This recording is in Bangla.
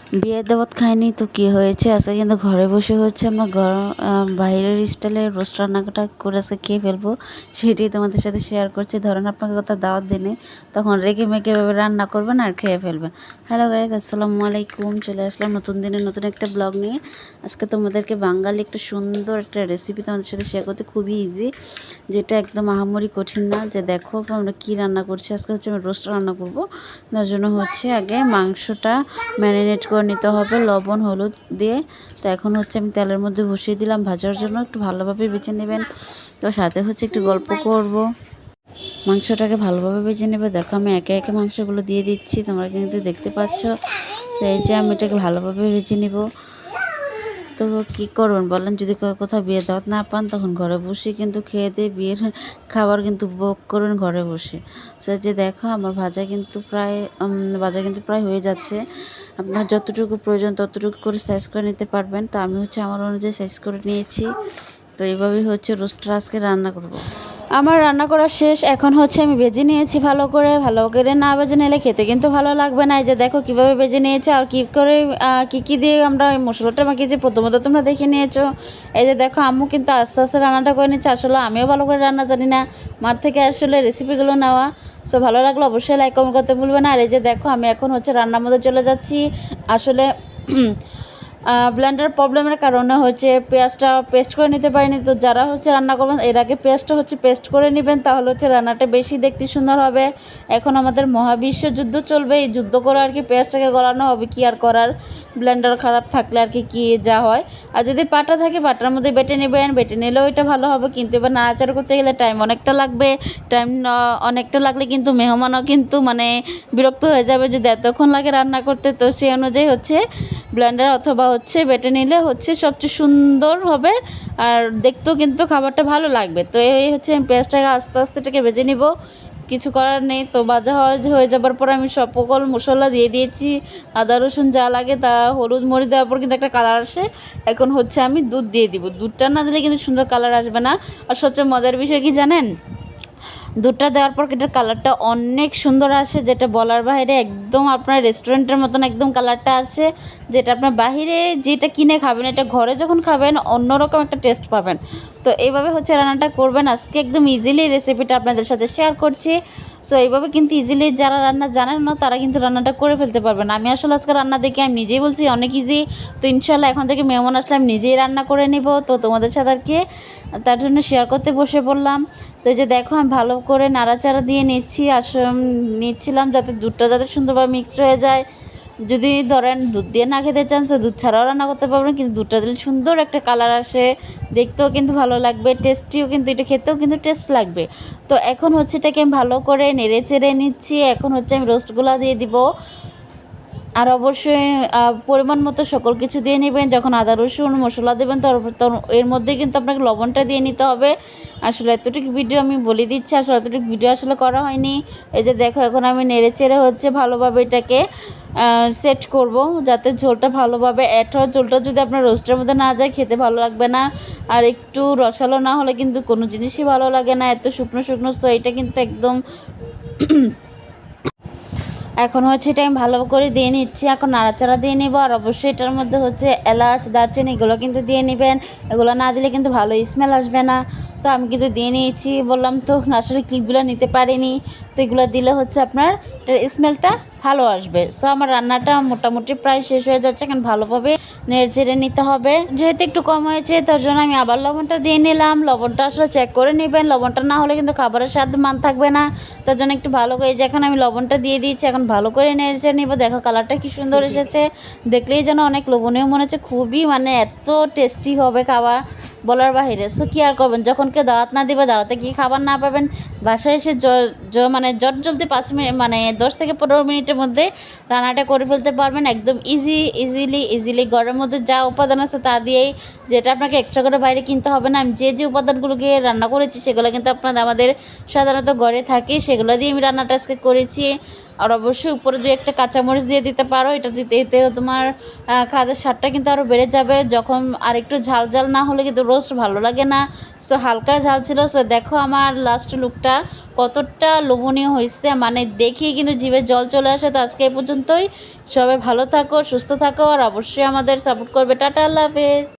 বিয়ের দাওয়াত খাইনি তো কি হয়েছে, আজকে কিন্তু ঘরে বসে হচ্ছে আমরা বাইরের স্টাইলের রোস্ট রান্নাটা করে আজকে খেয়ে ফেলবো। সেটাই তোমাদের সাথে শেয়ার করছি। ধরেন আপনাকে কোথাও দাওয়াত দিলে তখন রেগে মেগে ভাবে রান্না করবেন আর খেয়ে ফেলবেন। হ্যালো গাইজ, আসসালামু আলাইকুম। চলে আসলাম নতুন দিনে নতুন একটা ব্লগ নিয়ে। আজকে তোমাদেরকে বাঙালি একটা সুন্দর একটা রেসিপি তোমাদের সাথে শেয়ার করতে, খুবই ইজি, যেটা একদম আহামরি কঠিন না। যে দেখো আমরা কী রান্না করছি, আজকে হচ্ছে আমি রোস্ট রান্না করবো। তার জন্য হচ্ছে আগে মাংসটা ম্যারিনেট করে নিতে হবে লবণ হলুদ দিয়ে। তো এখন হচ্ছে আমি তেলের মধ্যে বসিয়ে দিলাম ভাজার জন্য, একটু ভালোভাবে বেছে নেবেন। তো সাথে হচ্ছে একটু গল্প করব, মাংসটাকে ভালোভাবে ভেজে নেবে। দেখো আমি একে একে মাংসগুলো দিয়ে দিচ্ছি, তোমরা কিন্তু দেখতে পাচ্ছ। তো এই যে আমি এটাকে ভালোভাবে ভেজে নিব। তো কী করবেন বলেন, যদি কোথাও বিয়ে দাওয়াত না পান তখন ঘরে বসে কিন্তু খেয়ে দিয়ে বিয়ের খাবার কিন্তু উপভোগ করুন ঘরে বসে। সে যে দেখো আমার ভাজা কিন্তু প্রায় হয়ে যাচ্ছে। আপনার যতটুকু প্রয়োজন ততটুকু করে সাইজ করে নিতে পারবেন। তো আমি হচ্ছে আমার অনুযায়ী সাইজ করে নিয়েছি। তো এইভাবেই হচ্ছে রোস্টটা আজকে রান্না করব। আমার রান্না করা শেষ, এখন হচ্ছে আমি ভেজে নিয়েছি ভালো করে না ভেজে নিলে খেতে কিন্তু ভালো লাগবে না। এই যে দেখো কীভাবে ভেজে নিয়েছে আর কী করে কী দিয়ে আমরা এই মশলাটা মাখিয়েছি প্রথমত তোমরা দেখে নিয়েছো। এই যে দেখো আম্মু কিন্তু আস্তে আস্তে রান্নাটা করে নিচ্ছে। আসলে আমিও ভালো করে রান্না জানি না, মার থেকে আসলে রেসিপিগুলো নেওয়া। সো ভালো লাগলো অবশ্যই লাইক কমেন্ট করতে ভুলবে না। আর এই যে দেখো আমি এখন হচ্ছে রান্নার মধ্যে চলে যাচ্ছি। আসলে ব্লেন্ডার প্রবলেমের কারণে হচ্ছে পেঁয়াজটা পেস্ট করে নিতে পারিনি। তো যারা হচ্ছে রান্না করবেন এর আগে পেঁয়াজটা হচ্ছে পেস্ট করে নেবেন, তাহলে হচ্ছে রান্নাটা বেশি দেখতে সুন্দর হবে। এখন আমাদের মহাবিশ্ব যুদ্ধ চলবে, এই যুদ্ধ করে আর কি পেঁয়াজটাকে গলানো হবে, কি আর করার। ব্লেন্ডার খারাপ থাকলে আর কি যা হয়। আর যদি পাটা থাকে পাটার মধ্যে বেটে নেবেন, বেটে নিলেও এটা ভালো হবে। কিন্তু এবার নাড়াচাড়া করতে গেলে টাইম অনেকটা লাগবে। অনেকটা লাগলে কিন্তু মেহমানও কিন্তু মানে বিরক্ত হয়ে যাবে যদি এতক্ষণ লাগে রান্না করতে। তো সেই অনুযায়ী হচ্ছে ব্লেন্ডার অথবা হচ্ছে বেটে নিলে হচ্ছে সবচেয়ে সুন্দর হবে, আর দেখতেও কিন্তু খাবারটা ভালো লাগবে। তো এই হচ্ছে আমি পেঁয়াজটাকে আস্তে আস্তে এটাকে ভেজে নিব, কিছু করার নেই। তো ভাজা হয়ে যাবার পর আমি সকল মশলা দিয়ে দিয়েছি, আদা রসুন যা লাগে তা, হলুদ মরিচ দেওয়ার পর কিন্তু একটা কালার আসে। এখন হচ্ছে আমি দুধ দিয়ে দিব, দুধটা না দিলে কিন্তু সুন্দর কালার আসবে না। আর সবচেয়ে মজার বিষয় কি জানেন, দুধটা দেওয়ার পর এটার কালারটা অনেক সুন্দর আসে, যেটা বলার বাইরে। একদম আপনার রেস্টুরেন্টের মতন একদম কালারটা আসে, যেটা আপনার বাহিরে যেটা কিনে খাবেন এটা ঘরে যখন খাবেন অন্যরকম একটা টেস্ট পাবেন। তো এইভাবে হচ্ছে রান্নাটা করবেন। আজকে একদম ইজিলি রেসিপিটা আপনাদের সাথে শেয়ার করছি। সো এইভাবে কিন্তু ইজিলি যারা রান্না জানেন না তারা কিন্তু রান্নাটা করে ফেলতে পারবেন। আমি আসলে আজকে রান্না দেখে আমি নিজেই বলছি অনেক ইজি। তো ইনশাল্লাহ এখন থেকে মেহমান আসলে আমি নিজেই রান্না করে নিব। তো তোমাদের সাথে আর কি তার জন্য শেয়ার করতে বসে পড়লাম। তো এই যে দেখো আমি ভালো করে নাড়াচাড়া দিয়ে নিচ্ছিলাম যাতে দুধটা যাতে সুন্দরভাবে মিক্সড হয়ে যায়। যদি ধরেন দুধ দিয়ে না খেতে চান তো দুধ ছাড়াও রান্না করতে পারবেন, কিন্তু দুধটা দিলে সুন্দর একটা কালার আসে, দেখতেও কিন্তু ভালো লাগবে, টেস্টিও কিন্তু, এটা খেতেও কিন্তু টেস্ট লাগবে। তো এখন হচ্ছে এটাকে আমি ভালো করে নেড়ে চেড়ে নিচ্ছি। এখন হচ্ছে আমি রোস্টগুলো দিয়ে দিব। আর অবশ্যই পরিমাণ মতো সকল কিছু দিয়ে নেবেন। যখন আদা রসুন মশলা দেবেন তখন এর মধ্যে কিন্তু আপনাকে লবণটা দিয়ে নিতে হবে। আসলে এতটুকু ভিডিও আমি বলে দিচ্ছি, আসলে এতটুকু ভিডিও আসলে করা হয়নি। এই যে দেখো এখন আমি নেড়ে চেড়ে হচ্ছে ভালোভাবে এটাকে সেট করব, যাতে ঝোলটা ভালোভাবে অ্যাড হয়। ঝোলটা যদি আপনার রোস্টের মধ্যে না যায় খেতে ভালো লাগবে না। আর একটু রসালো না হলে কিন্তু কোনো জিনিসই ভালো লাগে না, এত শুকনো শুকনো। তো এটা কিন্তু একদম এখন হচ্ছে এটা আমি ভালো করে দিয়ে নিচ্ছি। এখন নাড়াচাড়া দিয়ে নেব। আর অবশ্যই এটার মধ্যে হচ্ছে এলাচ দারচিনি এগুলো কিন্তু দিয়ে নেবেন, এগুলো না দিলে কিন্তু ভালো স্মেল আসবে না। তো আমি কিন্তু দিয়ে নিয়েছি, বললাম তো আসলে ক্লিপগুলো নিতে পারিনি। তো এগুলো দিলে হচ্ছে আপনার স্মেলটা ভালো আসবে। সো আমার রান্নাটা মোটামুটি প্রায় শেষ হয়ে যাচ্ছে। এখন ভালোভাবে নেড়ে চেড়ে নিতে হবে। যেহেতু একটু কম হয়েছে তার জন্য আমি আবার লবণটা দিয়ে নিলাম। লবণটা আসলে চেক করে নেবেন, লবণটা না হলে কিন্তু খাবারের স্বাদ মান থাকবে না। তার জন্য একটু ভালো করে, যে এখন আমি লবণটা দিয়ে দিয়েছি, এখন ভালো করে নেড়ে চেড়ে নিব। দেখো কালারটা কি সুন্দর এসেছে, দেখলেই যেন অনেক লোভনীয় মনে হচ্ছে, খুবই মানে এত টেস্টি হবে খাবার বলার বাহিরে। সো কী আর করবেন, যখন কেউ দাওয়াত না দিবে, দাওয়াতে কি খাবার না পাবেন, বাসায় এসে মানে জলদি 5 মিনিট মানে 10 থেকে 15 মিনিটের মধ্যে রান্নাটা করে ফেলতে পারবেন। একদম ইজিলি ঘরের মধ্যে যা উপাদান আছে তা দিয়েই, যেটা আপনাকে এক্সট্রা করে বাইরে কিনতে হবে না। আমি যে উপাদানগুলোকে রান্না করেছি সেগুলো কিন্তু আমাদের সাধারণত ঘরে থাকে, সেগুলো দিয়ে আমি রান্নাটা আজকে করেছি। আর অবশ্যই উপরে যে একটা কাঁচামরিচ দিয়ে দিতে পারো, এটা দিতে এতে তোমার খাদের স্বাদটা কিন্তু আরও বেড়ে যাবে। যখন আর একটু ঝাল ঝাল না হলে কিন্তু রোস্ট ভালো লাগে না। সো হালকা ঝাল ছিল। সো দেখো আমার লাস্ট লুকটা কতটা লোভনীয় হয়েছে, মানে দেখি কিন্তু জিভে জল চলে আসে। তো আজকে এই পর্যন্তই, সবাই ভালো থাকো, সুস্থ থাকো, আর অবশ্যই আমাদের সাপোর্ট করবে। টাটা, আল্লাহ হাফেজ।